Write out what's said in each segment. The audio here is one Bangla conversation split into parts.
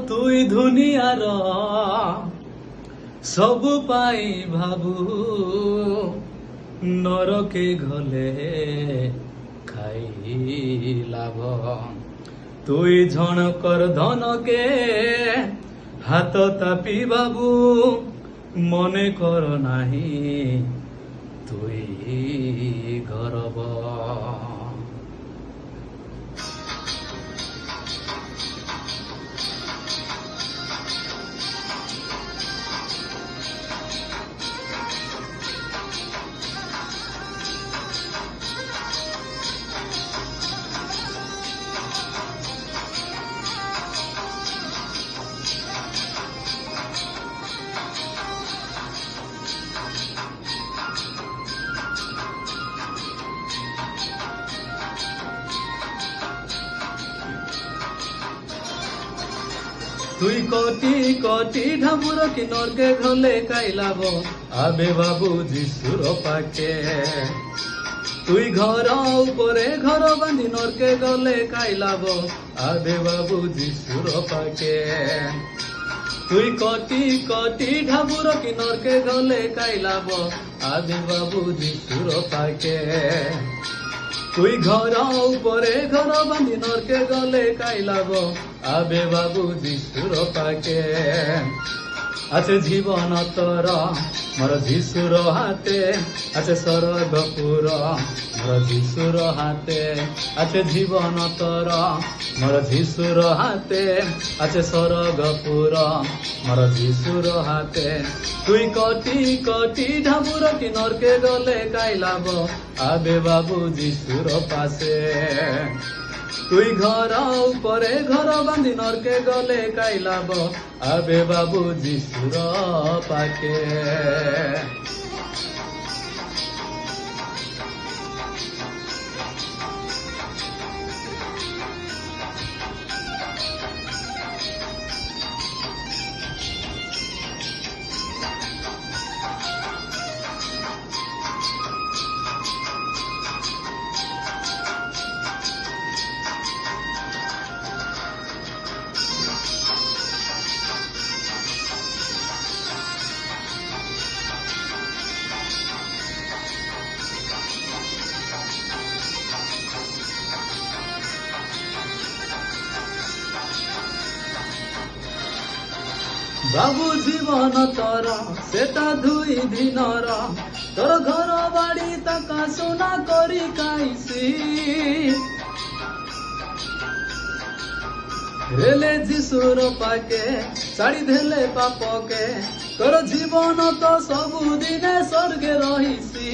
তুই দুনিয়ার সবু পাই ভাবু নরকে গলে খাইলাভ তুই ঝণকর ধনকে হাত তাপি বাবু মনে কর নাহি তুই গরব তুই কোটি কোটি ঢামুর কি নরকে ঘলে কাইলাব আবে বাবু যিশুর পাকে তুই ঘর উপরে ঘর বাঁধি নরকে গলে কাইলাব আবে বাবু যিশুর পাকে তুই কোটি কোটি ঢামুর কি নরকে গলে কাইলাব আবে বাবু যিশুর পাকে তুই ঘর উপরে ঘর বাঁধি নরকে গলে কাইলাব আবে বাবু যিশুর পাকে আছে জীবন তোর মোর যিশুর হাতে আছে স্বর্গপুর মোর যিশুর হাতে আছে জীবন তোর মোর যিশুর হাতে আছে স্বর্গপুর মোর যিশুর হাতে তুই কোটি কোটি ঢাবুর কি নরকে গলে কাইলাব আবে বাবু যিশুর পাশে তুই ঘর উপরে ঘর বাঁধি নরকে গলে কাইলাব আবে বাবু যিশুর পাকে বাবু জীবন তোর সেটা দুই দিনর তোর ঘর বাড়ি তাকা সোনা করি কাইছি রেলে যিশুর পাকে ছাড়ি দেলে পাপকে তোর জীবন তো ସବୁদিনে স্বর্গে রহিছি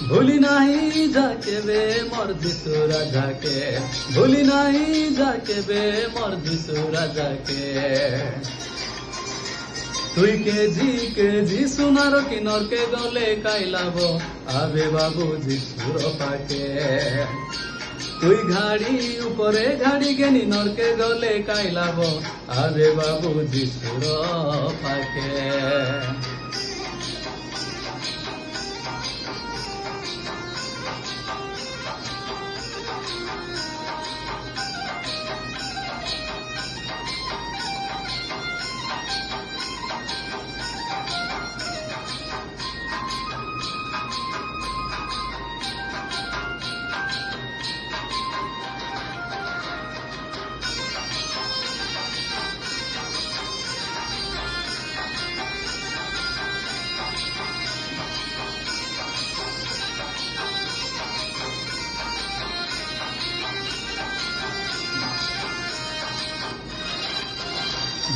ভুলি নাহি যাকে বে মোর যিশু রাজাকে ভুলি নাহি যাকে বে মোর যিশু রাজাকে তুই কেজি কেজি সোনার কি নরকে গলে কাইলাব আবে বাবু যিশুর পাকে তুই ঘাড়ি উপরে ঘাড়ি গেনি নরকে গলে কাইলাব আবে বাবু যিশুর পাকে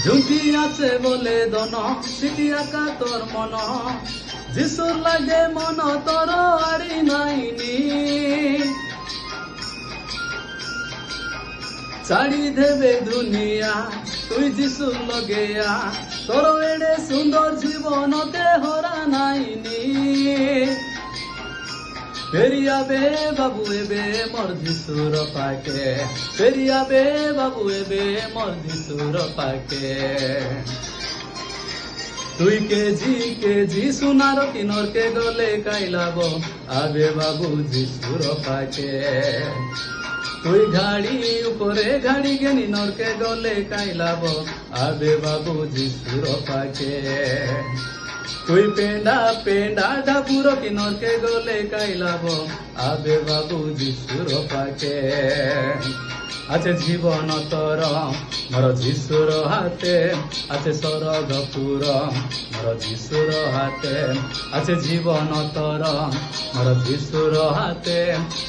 ঝুঁকি আছে বলে দন সিটি আকা তোর মন যিশুর লাগে মন তোর আড়ি নাইনি ছাড়ি দেবে দুনিয়া তুই যিশুর লগেয়া তোর এড়ে সুন্দর জীবনতে হরা নাইনি ফেরিয়াবে বাবু এবে মোর যিশুর পাকে ফেরিয়াবে বাবু এবে মোর যিশুর পাকে তুই কেজি কেজি সোনার কি নরকে গলে কাইলাব আবে বাবু যিশুর পাকে তুই গাড়ি উপরে গাড়ি গেনি নরকে গলে কাইলাব আবে বাবু যিশুর পাকে তুই পেন্ডা পেন্ডা ঢাকুর কি নরকে গলে কাইলাব আবে বাবু যিশুর পাকে আছে জীবন তর মোর যিশুর হাতে আছে স্বর্গপুর মোর যিশুর হাতে আছে জীবন তর মোর যিশুর হাতে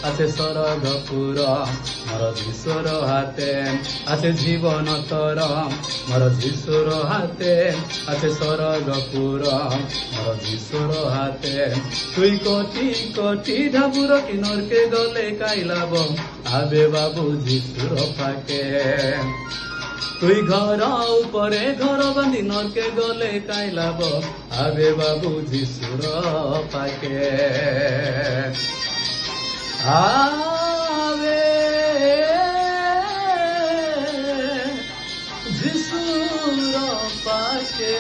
আছে স্বর্গপুর মোর যিশুর হাতে আছে জীবন তর মোর যিশুর হাতে আছে স্বর্গপুর মোর যিশুর হাতে তুই কোটি কোটি ঢাবুর কি নরকে গলে কাইলাব আবে বাবু যিশুর পাকে তুই ঘর উপরে ঘর বাঁধি নরকে গলে কাইলাব আবে বাবু যিশুর পাকে আবে যিশুর পাকে।